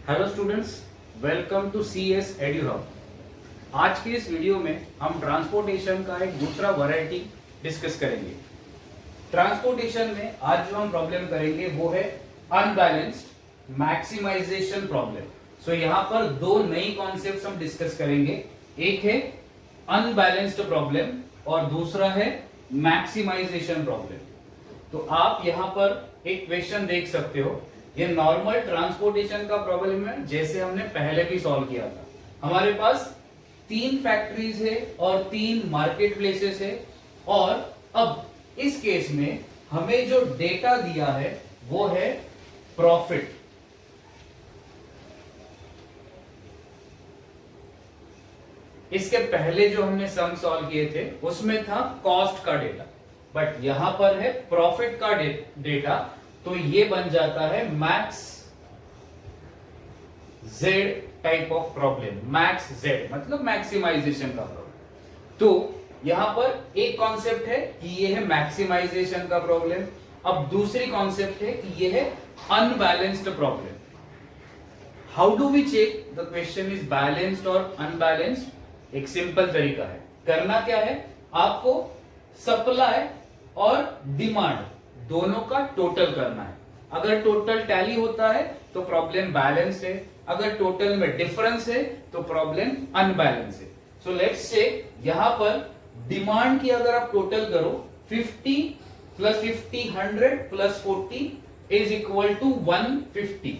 Hello students, welcome to C S edu hub. आज के इस वीडियो में हम ट्रांसपोर्टेशन का एक दूसरा वैरायटी डिस्कस करेंगे। ट्रांसपोर्टेशन में आज जो हम प्रॉब्लम करेंगे वो है अनबैलेंस्ड मैक्सिमाइजेशन प्रॉब्लम। सो यहाँ पर दो नई कॉन्सेप्ट्स हम डिस्कस करेंगे। एक है अनबैलेंस्ड प्रॉब्लम और दूसरा है मैक्सिमाइजेशन प्रॉब्लम। तो आप यहाँ पर एक क्वेश्चन देख सकते हो, ये नॉर्मल ट्रांसपोर्टेशन का प्रॉब्लम है जैसे हमने पहले भी सॉल्व किया था। हमारे पास 3 फैक्ट्रीज है और 3 मार्केट प्लेसेस है, और अब इस केस में हमें जो डेटा दिया है वो है प्रॉफिट। इसके पहले जो हमने सम सॉल्व किए थे उसमें था कॉस्ट का डेटा, बट यहां पर है प्रॉफिट का डेटा। तो ये बन जाता है max Z type of problem. Max Z मतलब मैक्सिमाइजेशन का प्रॉब्लम। तो यहां पर एक कॉन्सेप्ट है कि ये है मैक्सिमाइजेशन का प्रॉब्लम। अब दूसरी कॉन्सेप्ट है कि ये है unbalanced problem. How do we check the question is balanced और अनबैलेंस्ड? एक सिंपल तरीका है। करना क्या है, आपको सप्लाई और डिमांड दोनों का टोटल करना है। अगर टोटल टैली होता है तो प्रॉब्लम बैलेंस्ड है, अगर टोटल में डिफरेंस है तो प्रॉब्लम अनबैलेंस है। सो लेट्स से यहां पर डिमांड की अगर आप टोटल करो 50 plus 50 100 plus 40 is equal to 150।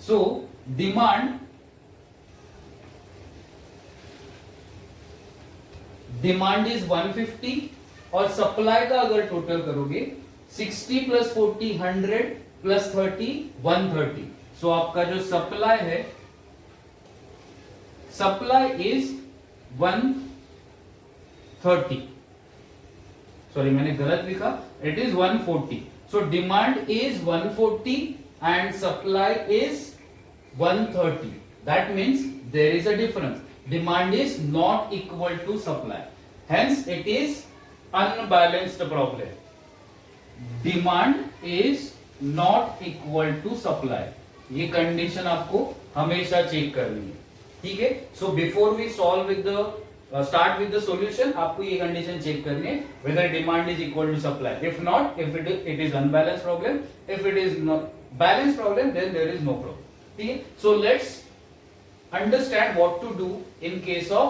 So demand is 150 और सप्लाई का अगर टोटल करोगे 60 प्लस 40 100 प्लस 30 130। सो आपका जो सप्लाई है, सप्लाई इज 130। सॉरी मैंने गलत लिखा, it is 140। So demand is 140 and supply is 130। That means there is a difference. Demand is not equal to supply, hence it is unbalanced problem. Demand is not equal to supply. ये condition आपको हमेशा check करनी है, ठीक है। So before we solve with the start with the solution, आपको ये condition check करनी है whether demand is equal to supply. If not, if it is unbalanced problem. If it is not balanced problem, then there is no problem. ठीक है। So let's understand what to do in case of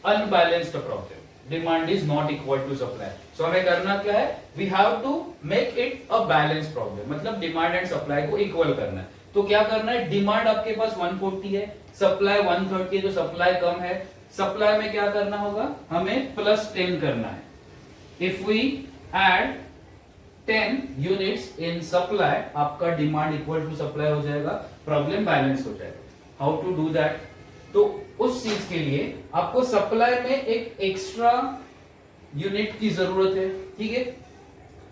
unbalanced problem. Demand is not equal to supply. So हमें करना क्या है, we have to make it a balanced problem. मतलब demand and supply को equal करना है। तो क्या करना है, डिमांड आपके पास 140 है, सप्लाई 130 है, तो सप्लाई कम है। सप्लाई में क्या करना होगा, हमें प्लस 10 करना है। If we add 10 units in supply, आपका डिमांड इक्वल टू सप्लाई हो जाएगा, प्रॉब्लम बैलेंस हो जाएगा। How to do that? तो उस चीज के लिए आपको सप्लाई में एक एक्स्ट्रा यूनिट की जरूरत है, ठीक है।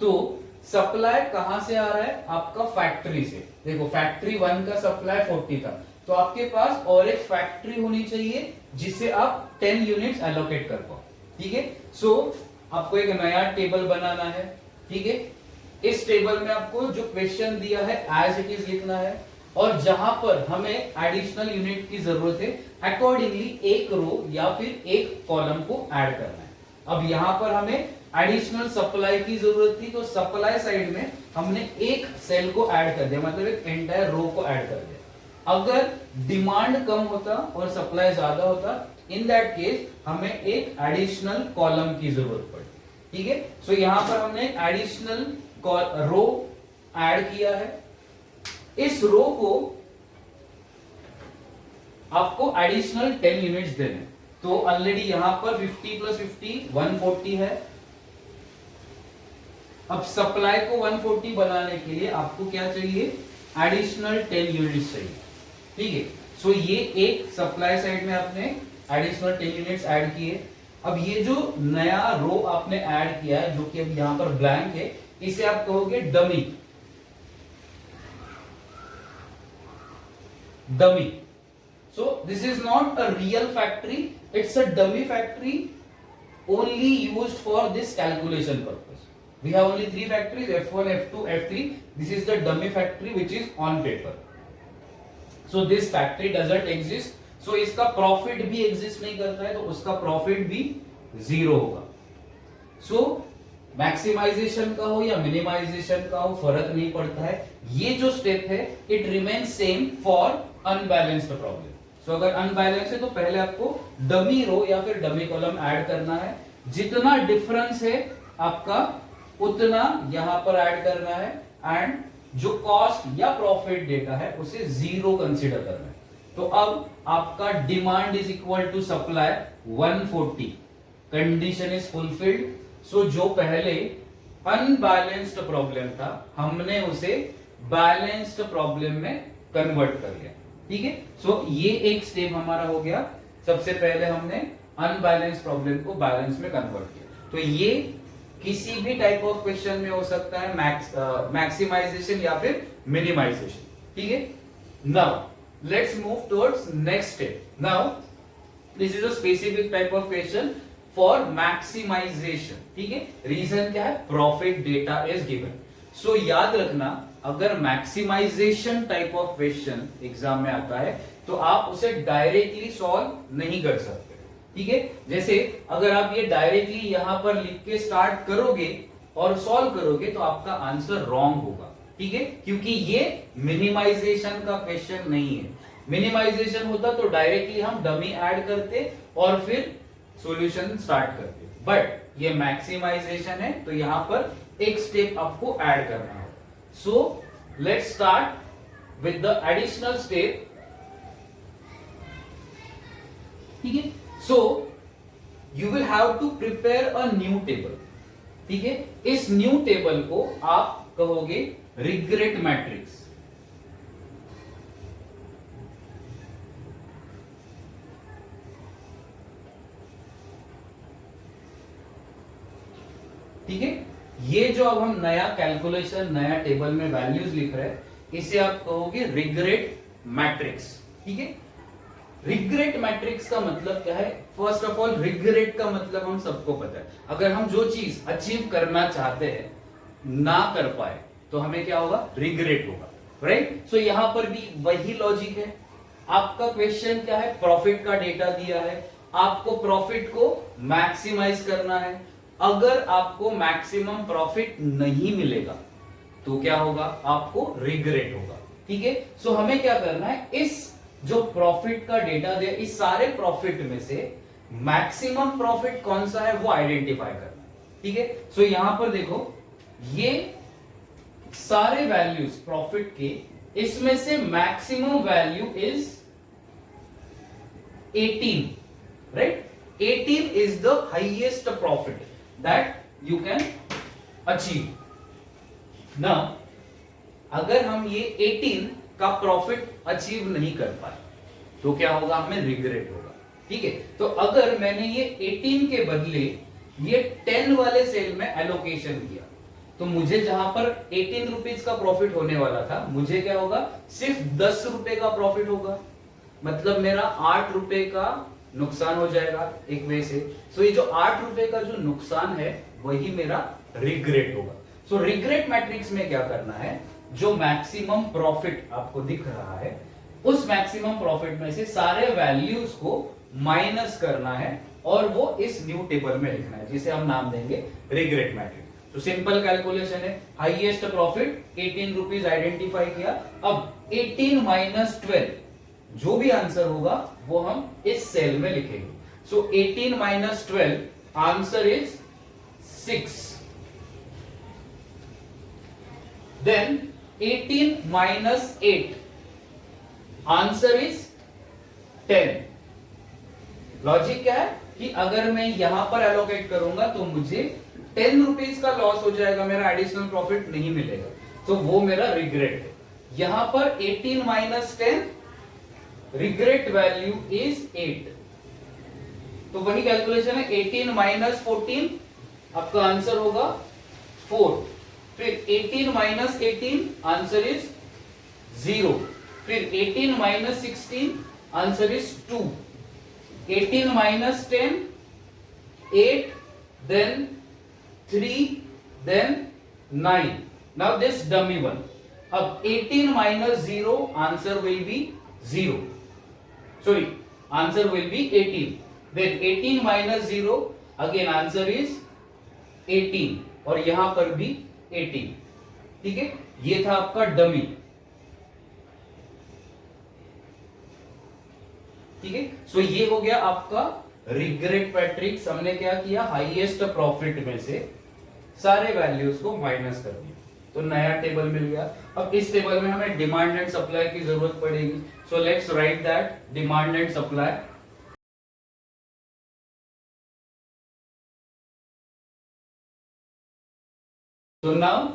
तो सप्लाई कहां से आ रहा है, आपका फैक्ट्री से। देखो फैक्ट्री 1 का सप्लाई 40 था, तो आपके पास और एक फैक्ट्री होनी चाहिए जिसे आप 10 यूनिट्स एलोकेट कर पाओ, ठीक है। सो आपको एक नया टेबल बनाना है, ठीक है। इस टेबल में आपको जो क्वेश्चन दिया है एज इट इज लिखना है, और जहां पर हमें एडिशनल यूनिट की जरूरत है अकॉर्डिंगली एक रो या फिर एक कॉलम को ऐड करना है। अब यहां पर हमें एडिशनल सप्लाई की जरूरत थी, तो सप्लाई साइड में हमने एक सेल को ऐड कर दिया, मतलब एक एंटायर रो को ऐड कर दिया। अगर डिमांड कम होता और सप्लाई ज्यादा होता, इन दैट केस हमें एक एडिशनल कॉलम की जरूरत पड़ी, ठीक है। सो यहां पर हमने एडिशनल रो ऐड किया है। इस रो को आपको एडिशनल 10 यूनिट्स देने, तो ऑलरेडी यहां पर 50 प्लस 50 140 है। अब सप्लाई को 140 बनाने के लिए आपको क्या चाहिए, एडिशनल 10 यूनिट्स चाहिए, ठीक है। सो ये एक सप्लाई साइड में आपने एडिशनल 10 यूनिट्स ऐड किए। अब ये जो नया रो आपने ऐड किया है, जो कि अब यहां पर ब्लैंक है, इसे आप कहोगे dummy. Dummy. So this is not a real factory, it's a dummy factory only used for this calculation purpose. We have only 3 factories, F1, F2, F3. This is the dummy factory which is on paper. So this factory doesn't exist, so इसका profit भी exist नहीं करता है, तो उसका profit भी zero होगा। सो maximisation का हो या मिनिमाइजेशन का हो फर्क नहीं पड़ता है, ये जो स्टेप है it remains same for unbalanced problem. So अगर अनबैलेंस है तो पहले आपको डमी रो या फिर डमी कॉलम ऐड करना है, जितना डिफरेंस है आपका उतना यहां पर ऐड करना है, एंड जो कॉस्ट या प्रॉफिट डेटा है उसे जीरो कंसीडर करना है। तो अब आपका demand is equal to supply 140, condition is fulfilled. So जो पहले अनबैलेंस्ड प्रॉब्लम था हमने उसे बैलेंस्ड प्रॉब्लम में कन्वर्ट कर लिया, ठीक है। सो ये एक स्टेप हमारा हो गया, सबसे पहले हमने अनबैलेंस प्रॉब्लम को बैलेंस में कन्वर्ट किया। तो ये किसी भी टाइप ऑफ क्वेश्चन में हो सकता है, मैक्सिमाइजेशन या फिर मिनिमाइजेशन, ठीक है। Now let's move towards next step. Now this is a specific type of question for maximization, ठीक है। रीजन क्या है, profit data is given. So याद रखना, अगर maximization type of question exam में आता है तो आप उसे डायरेक्टली सॉल्व नहीं कर सकते, ठीक है। जैसे अगर आप ये डायरेक्टली यहां पर लिख के स्टार्ट करोगे और सॉल्व करोगे तो आपका आंसर रॉन्ग होगा, ठीक है, क्योंकि ये मिनिमाइजेशन का क्वेश्चन नहीं है। मिनिमाइजेशन होता तो डायरेक्टली हम डमी ऐड करते और फिर सॉल्यूशन स्टार्ट करते, बट ये मैक्सिमाइजेशन है तो यहां पर एक स्टेप आपको ऐड करना है। So let's start with the additional step, ठीक है। So you will have to prepare a new table, ठीक है। इस न्यू टेबल को आप कहोगे रिग्रेट मैट्रिक्स, ठीक है। ये जो अब हम नया कैलकुलेशन नया टेबल में वैल्यूज लिख रहे हैं इसे आप कहोगे रिग्रेट मैट्रिक्स, ठीक है। रिग्रेट मैट्रिक्स का मतलब क्या है, फर्स्ट ऑफ ऑल रिग्रेट का मतलब हम सबको पता है, अगर हम जो चीज अचीव करना चाहते हैं ना कर पाए तो हमें क्या होगा, रिग्रेट होगा, राइट। सो यहां पर भी वही लॉजिक है। आपका क्वेश्चन क्या है, प्रॉफिट का डेटा दिया है, आपको प्रॉफिट को मैक्सिमाइज करना है। अगर आपको मैक्सिमम प्रॉफिट नहीं मिलेगा तो क्या होगा, आपको रिग्रेट होगा, ठीक है। सो हमें क्या करना है, इस जो प्रॉफिट का डेटा दिया इस सारे प्रॉफिट में से मैक्सिमम प्रॉफिट कौन सा है वो आइडेंटिफाई करना है, ठीक है। सो यहां पर देखो ये सारे वैल्यूज प्रॉफिट के, इसमें से maximum value is 18, right. 18 is the highest profit that you can achieve. Now अगर हम ये 18 का प्रॉफिट अचीव नहीं कर पाए तो क्या होगा, हमें रिग्रेट होगा, ठीक है। तो अगर मैंने ये 18 के बदले ये 10 वाले सेल में एलोकेशन किया तो मुझे जहां पर 18 रुपीज का प्रॉफिट होने वाला था मुझे क्या होगा, सिर्फ 10 रुपए का प्रॉफिट होगा, मतलब मेरा 8 रुपए का नुकसान हो जाएगा एक वे से। सो ये जो 8 रुपए का जो नुकसान है वही मेरा रिग्रेट होगा। सो रिग्रेट मैट्रिक्स में क्या करना है, जो मैक्सिमम प्रॉफिट आपको दिख रहा है उस मैक्सिमम प्रॉफिट में से सारे वैल्यूज को माइनस करना है और वो इस न्यू टेबल में लिखना है जिसे हम नाम देंगे रिग्रेट मैट्रिक्स। तो सिंपल कैलकुलेशन है, हाईएस्ट प्रॉफिट 18 रुपीज आइडेंटिफाई किया, अब 18 माइनस 12 जो भी आंसर होगा वो हम इस सेल में लिखेंगे। So 18 minus 12 answer is 6, then 18 minus 8 answer is 10। Logic क्या है कि अगर मैं यहां पर एलोकेट करूंगा तो मुझे 10 रुपीज का लॉस हो जाएगा, मेरा एडिशनल प्रॉफिट नहीं मिलेगा, तो वो मेरा रिग्रेट है। यहां पर 18 माइनस 10 रिग्रेट वैल्यू इज 8, तो वही कैलकुलेशन है। 18 माइनस 14 आपका आंसर होगा 4, फिर 18 माइनस 18 आंसर इज 0, फिर 18 minus 16 answer is 2, 18 minus 10 8, then 3, then 9. Now this dummy one. अब 18 minus 0 answer will be 0. Sorry, answer will be 18. Then 18 minus 0, again answer is 18 और यहां पर भी 18. ठीक है, ये था आपका डमी. ठीक है, सो ये हो गया आपका रिग्रेट मैट्रिक्स. हमने क्या किया, हाईएस्ट प्रॉफिट में से सारे वैल्यूज को माइनस कर दिया, तो नया टेबल मिल गया. अब इस टेबल में हमें डिमांड एंड सप्लाई की जरूरत पड़ेगी. So let's write that demand and supply. तो नाउ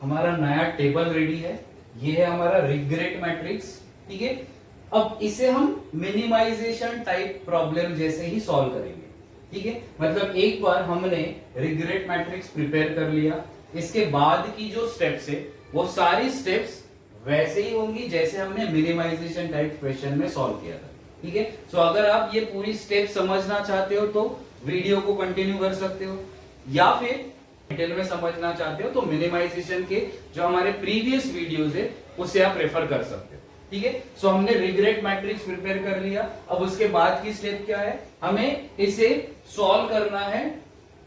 हमारा नया टेबल रेडी है. ये है हमारा रिग्रेट मैट्रिक्स. ठीक है, अब इसे हम मिनिमाइजेशन टाइप प्रॉब्लम जैसे ही सॉल्व करेंगे. ठीक है, मतलब एक बार हमने रिग्रेट मैट्रिक्स प्रिपेयर कर लिया, इसके बाद की जो स्टेप्स है वो सारी स्टेप्स वैसे ही होंगी जैसे हमने मिनिमाइजेशन टाइप क्वेश्चन में सॉल्व किया था. ठीक है, सो अगर आप ये पूरी स्टेप समझना चाहते हो तो वीडियो को कंटिन्यू कर सकते हो, या फिर डिटेल में समझना चाहते हो तो मिनिमाइजेशन के जो हमारे प्रीवियस वीडियोस है उसे आप रेफर कर सकते हो. ठीक है, सो हमने रिग्रेट मैट्रिक्स प्रिपेयर कर लिया. अब उसके बाद की स्टेप क्या है, हमें इसे सॉल्व करना है.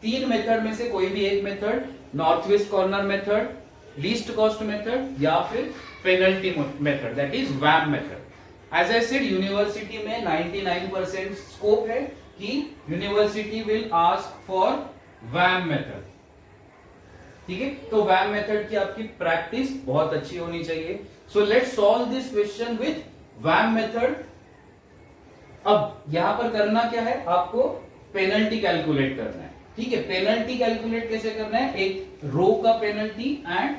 3 मेथड में से कोई भी एक method, north west corner method, least cost method, या फिर penalty method, that is VAM method. As I said, university में 99% स्कोप है कि university will ask for VAM method. ठीक है, तो वैम मेथड की आपकी प्रैक्टिस बहुत अच्छी होनी चाहिए. So let's solve this question with VAM method. अब यहां पर करना क्या है, आपको पेनल्टी कैलकुलेट करना है. ठीक है, पेनल्टी कैलकुलेट कैसे करना है, एक रो का पेनल्टी एंड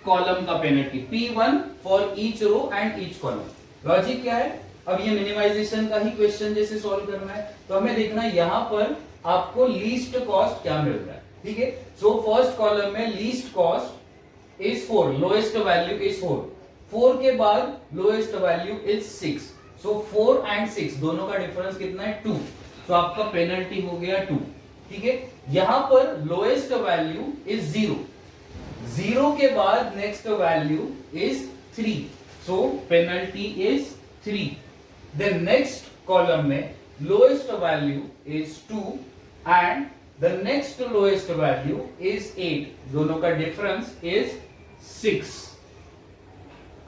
कॉलम का penalty, P1 for each row and each column. Logic क्या है, अब ये मिनिमाइजेशन का ही क्वेश्चन जैसे सॉल्व करना है, तो हमें देखना है यहां पर आपको लीस्ट कॉस्ट क्या मिल रहा है. ठीक है, सो फर्स्ट कॉलम में least cost is 4, lowest value is 4. 4 के बाद lowest value is 6. So 4 and 6 दोनों का डिफरेंस कितना है, 2. तो आपका पेनल्टी हो गया 2. ठीक है, यहां पर लोएस्ट वैल्यू इज 0. 0 के बाद next value is 3. So penalty is 3. Then next column में lowest value is 2 and the next lowest value is 8. दोनों का डिफरेंस is 6.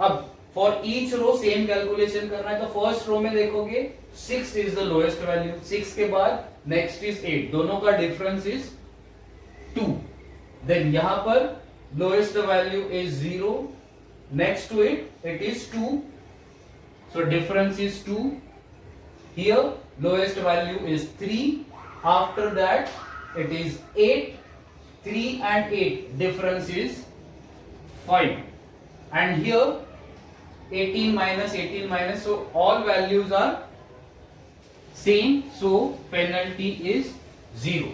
अब for each row same calculation करना है, तो फर्स्ट रो में देखोगे 6 is the lowest value. 6 के बाद next is 8. दोनों का डिफरेंस is 2. Then यहां पर lowest value is 0. Next to it is 2. So difference is 2. Here lowest value is 3. After that it is 8. 3 and 8 difference is 5. And here 18 minus 18 minus, so all values are same, so penalty is 0.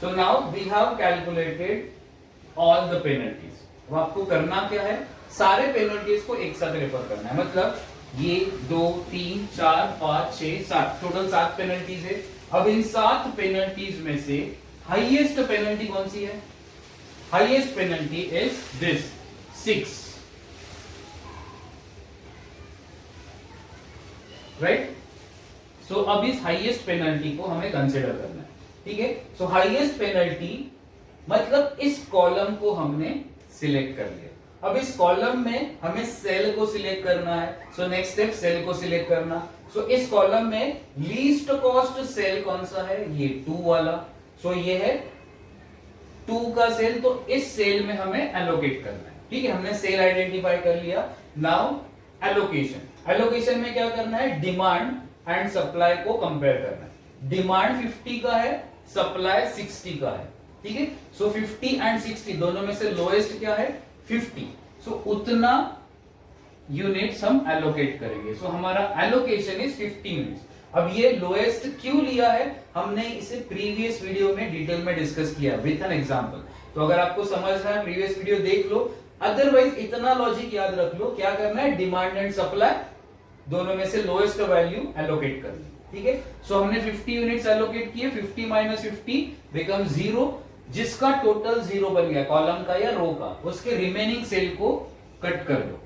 So now we have calculated all the penalties. अब आपको करना क्या है, सारे penalties को एक साथ refer करना है. मतलब ये 2 3 4 5 6 7 टोटल 7 पेनल्टीज है. अब इन 7 पेनल्टीज में से हाईएस्ट पेनल्टी कौन सी है, highest penalty is this 6. Right, so अब इस हाईएस्ट पेनल्टी को हमें कंसिडर करना है. ठीक है, सो हाईएस्ट पेनल्टी मतलब इस कॉलम को हमने सिलेक्ट कर लिया. अब इस कॉलम में हमें सेल को सिलेक्ट करना है. सो नेक्स्ट स्टेप सेल को सिलेक्ट करना. सो इस कॉलम में लीस्ट कॉस्ट सेल कौन सा है, ये 2 वाला. सो ये है 2 का सेल, तो इस सेल में हमें एलोकेट करना है. ठीक है, हमने सेल आइडेंटिफाई कर लिया. Now allocation. एलोकेशन में क्या करना है, डिमांड एंड सप्लाई को कंपेयर करना है. डिमांड 50 का है, सप्लाई 60 का है. ठीक है, सो 50 एंड 60 दोनों में से लोएस्ट क्या है, 50. सो उतना यूनिट्स हम एलोकेट करेंगे. सो हमारा एलोकेशन इज 50 यूनिट्स. अब ये लोएस्ट क्यों लिया है, हमने इसे प्रीवियस वीडियो में डिटेल में डिस्कस किया विथ एन एग्जांपल. तो अगर आपको समझना है प्रीवियस वीडियो देख लो, अदरवाइज इतना लॉजिक याद रख लो. क्या करना है, डिमांड एंड सप्लाई दोनों में से लोएस्ट वैल्यू एलोकेट करनी. ठीक है, सो हमने 50 यूनिट्स एलोकेट किए. 50 माइनस 50 बिकम 0. जिसका टोटल 0 बन गया, कॉलम का या रो का, उसके रिमेनिंग सेल को कट कर दो.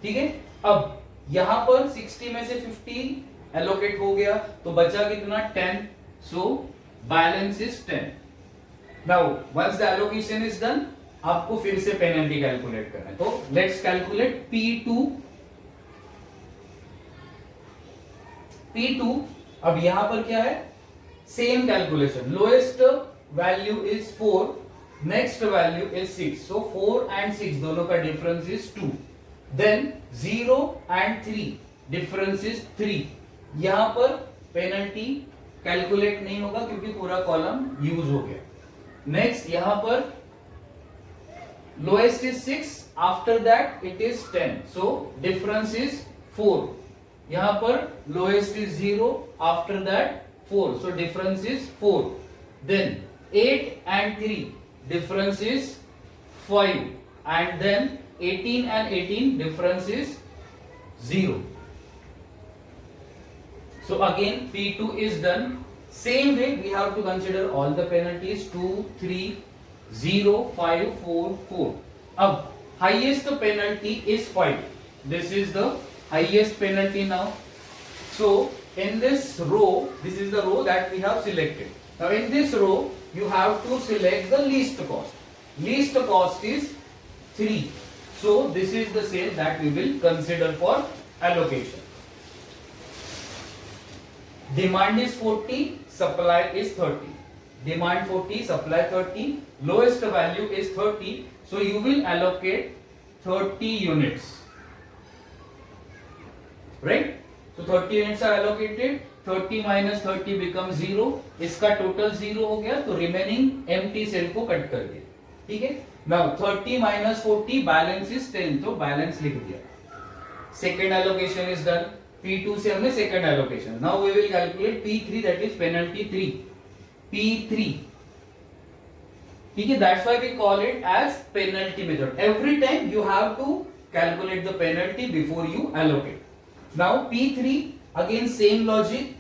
ठीक है। अब यहां पर 60 में से 50 एलोकेट हो गया तो बचा कितना 10, so balance is 10। Now once the allocation is done आपको फिर से पेनल्टी कैलकुलेट करना है, तो लेट्स कैलकुलेट P2। अब यहां पर क्या है, same calculation, lowest value is 4, next value is 6, so 4 and 6 दोनों का difference is 2, then 0 and 3 difference is 3। यहां पर पेनल्टी कैलकुलेट नहीं होगा क्योंकि पूरा कॉलम यूज हो गया। नेक्स्ट यहां पर lowest is 6, after that it is 10, so difference is 4। यहां पर lowest is 0, after that 4, so difference is 4, then 8 and 3 difference is 5, and then 18 and 18 difference is 0. So again P2 is done. Same way we have to consider all the penalties 2, 3, 0, 5, 4, 4. अब highest penalty is 5. This is the highest penalty now. So in this row, this is the row that we have selected. Now in this row, you have to select the least cost. Least cost is 3. So this is the sale that we will consider for allocation. Demand is 40, supply is 30. Demand 40, supply 30. Lowest value is 30. So you will allocate 30 units. Right? So 30 units are allocated, 30 minus 30 becomes 0, इसका total 0 हो गया तो remaining empty cell को cut कर दिया, ठीक है। Now 30 minus 40 balance is 10, तो बैलेंस लिख दिया। Second allocation is done, P2 से हमने second allocation. Now we will calculate P3 that is penalty 3, P3, ठीक है। That's why we call it as penalty method. Every time you have to calculate the penalty before you allocate. Now P3 again same logic,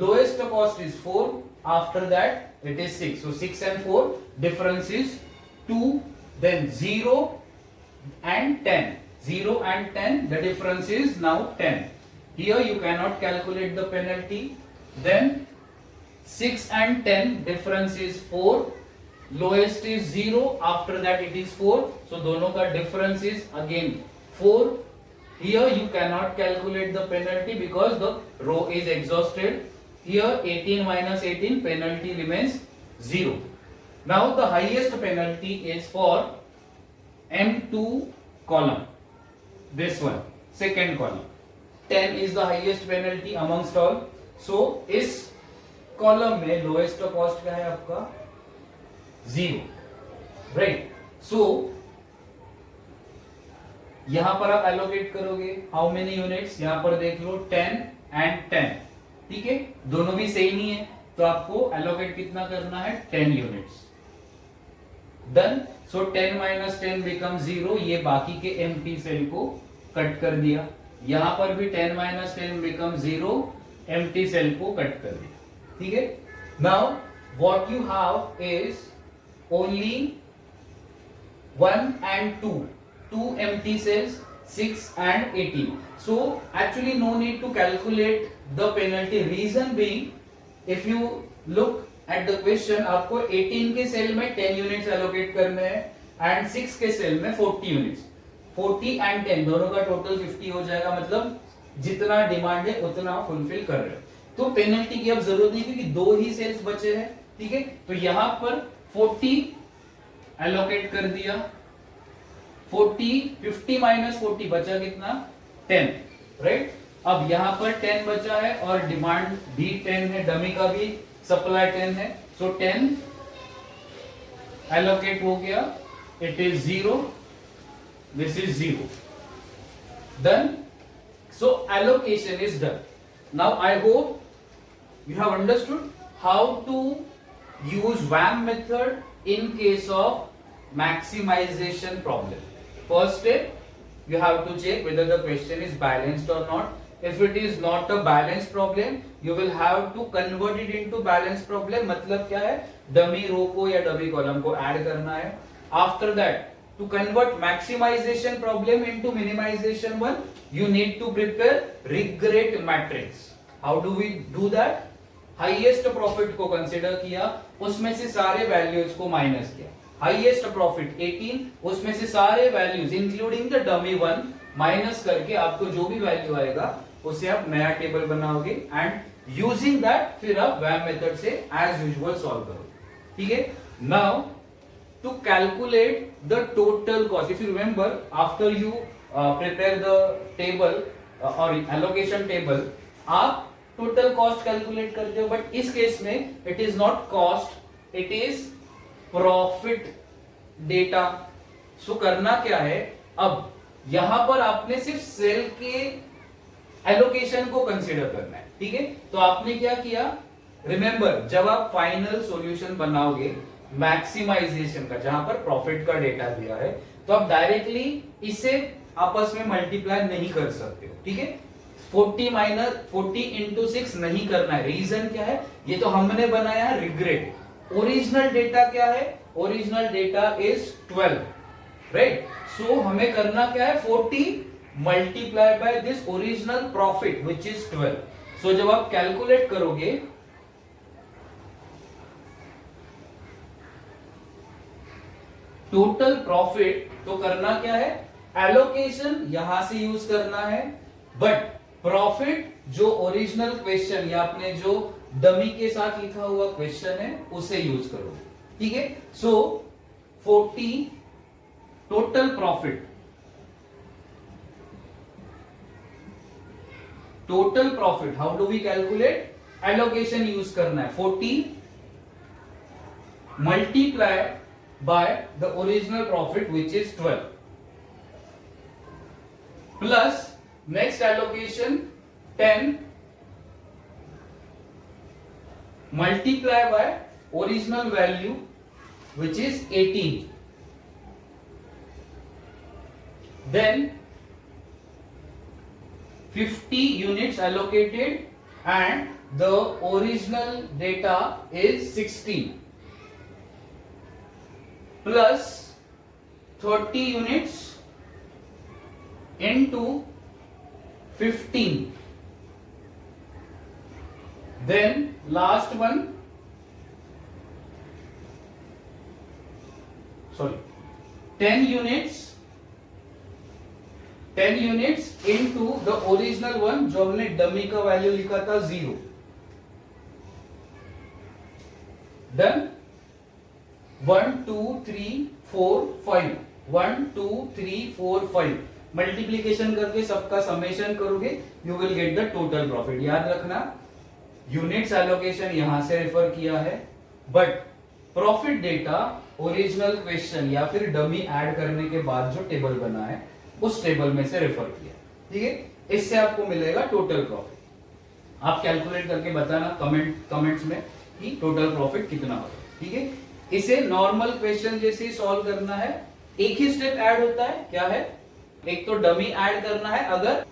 lowest cost is 4, after that it is 6, so 6 and 4 difference is 2, then 0 and 10, 0 and 10 the difference is now 10. Here you cannot calculate the penalty, then 6 and 10 difference is 4, lowest is 0, after that it is 4, so दोनों का difference is again 4. Here you cannot calculate the penalty because the row is exhausted. Here 18 minus 18 penalty remains 0. Now the highest penalty is for M2 column. This one, second column. 10 is the highest penalty amongst all. So इस column में lowest cost क्या है आपका 0. Right? So यहां पर आप allocate करोगे how many units, यहां पर देख लो 10 and 10, ठीक है, दोनों भी सेम ही है तो आपको एलोकेट कितना करना है 10 यूनिट्स। डन। सो 10 minus 10 becomes 0, ये बाकी के एम्प्टी सेल को कट कर दिया। यहां पर भी 10 minus 10 becomes 0, एम्प्टी सेल को कट कर दिया, ठीक है। Now what you have is only 1 and 2, 2 empty cells, 6 and 18. So actually no need to calculate the penalty. Reason being, if you look at the question, आपको 18 के cell में 10 units allocate करने हैं and 6 के सेल में 40 units, 40 and 10 दोनों का total 50 हो जाएगा, मतलब जितना डिमांड है उतना आप फुलफिल कर रहे हो। तो पेनल्टी की अब जरूरत नहीं क्योंकि 2 ही सेल्स बचे हैं, ठीक है। तो यहां पर 40 एलोकेट कर दिया, 50 माइनस 40 बचा कितना 10, राइट। अब यहां पर 10 बचा है और डिमांड भी 10 है, डमी का भी सप्लाई 10 है, सो 10 एलोकेट हो गया, it is 0, this is 0, done. So allocation is done. Now I hope you have understood how to use WAM method in case of maximization problem. First step, you have to check whether the question is balanced or not. If it is not a balanced problem, you will have to convert it into balanced problem. मतलब क्या है, dummy रो को या dummy column को add करना है। After that, to convert maximization problem into minimization one, you need to prepare regret matrix. How do we do that? Highest profit को consider किया, उसमें से सारे वैल्यूज को माइनस किया. हाईएस्ट प्रॉफिट 18, उसमें से सारे values including the dummy one minus करके आपको जो भी वैल्यू आएगा उसे आप नया टेबल बनाओगे एंड यूजिंग दैट फिर आप वैम मेथड से एज यूजुअल सॉल्व करोगे. ठीक है. Now to calculate the total cost, if you remember after you prepare the table or allocation table, आप total cost calculate करते हो, but इस केस में it is not cost, it is profit data. सो करना क्या है, अब यहां पर आपने सिर्फ सेल के एलोकेशन को कंसीडर करना है. ठीक है. तो आपने क्या किया, रिमेंबर जब आप फाइनल सॉल्यूशन बनाओगे मैक्सिमाइजेशन का, जहां पर प्रॉफिट का डेटा दिया है, तो आप डायरेक्टली इसे आपस में मल्टीप्लाई नहीं कर सकते हो. ठीक है. 40 इंटू 6 नहीं करना है. रीजन क्या है, ये तो हमने बनाया रिग्रेट. ओरिजिनल डेटा क्या है, ओरिजिनल डेटा इज 12, राइट. सो हमें करना क्या है, 40 multiply by this original profit which is 12. सो जब आप कैलकुलेट करोगे टोटल प्रॉफिट, तो करना क्या है, एलोकेशन यहां से यूज करना है, बट प्रॉफिट जो ओरिजिनल क्वेश्चन या आपने जो डमी के साथ लिखा हुआ क्वेश्चन है उसे यूज करो. ठीक है. So 40 total profit, total profit how do we calculate, allocation use करना है. 40 multiply by the original profit which is 12 plus next allocation 10 multiply by original value which is 18, then 50 units allocated and the original data is 16 plus 30 units into 15, then last one, 10 units into the original one जो हमने dummy का value लिखा था 0. Done. 1 2 3 4 5 1 2 3 4 5 multiplication करके सबका summation करोगे, you will get the total profit. याद रखना यूनिट्स एलोकेशन यहां से रेफर किया है, but profit data original question या फिर डमी ऐड करने के बाद जो टेबल बना है उस टेबल में से रेफर किया. ठीक है. इससे आपको मिलेगा टोटल प्रॉफिट. आप कैलकुलेट करके बताना कमेंट्स में कि टोटल प्रॉफिट कितना होगा. ठीक है. इसे नॉर्मल क्वेश्चन जैसे ही सॉल्व करना है. एक ही स्टेप ऐड होता है, क्या है, एक तो डमी ऐड करना है अगर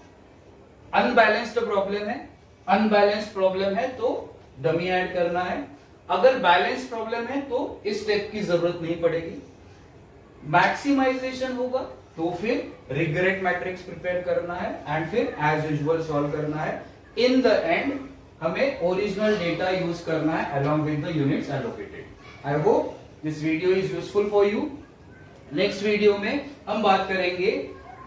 अनबैलेंस्ड प्रॉब्लम है तो डमी ऐड करना है. अगर बैलेंस प्रॉब्लम है तो इस स्टेप की जरूरत नहीं पड़ेगी. मैक्सिमाइजेशन होगा तो फिर रिग्रेट मैट्रिक्स प्रिपेयर करना है एंड फिर एज यूजुअल सॉल्व करना है. इन द एंड हमें ओरिजिनल डेटा यूज करना है along with the units allocated. I hope this video is useful for you. Next video में हम बात करेंगे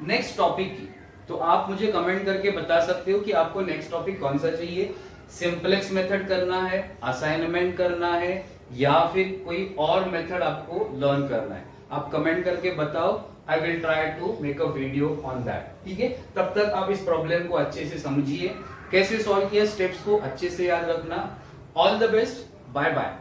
नेक्स्ट टॉपिक की. तो आप मुझे कमेंट करके बता सकते हो कि आपको नेक्स्ट टॉपिक कौन सा चाहिए. सिंपलेक्स मेथड करना है, असाइनमेंट करना है, या फिर कोई और मेथड आपको लर्न करना है. आप कमेंट करके बताओ. I will try to make a video on that. ठीक है. तब तक आप इस प्रॉब्लम को अच्छे से समझिए, कैसे सॉल्व किया, स्टेप्स को अच्छे से याद रखना. All the best. Bye bye.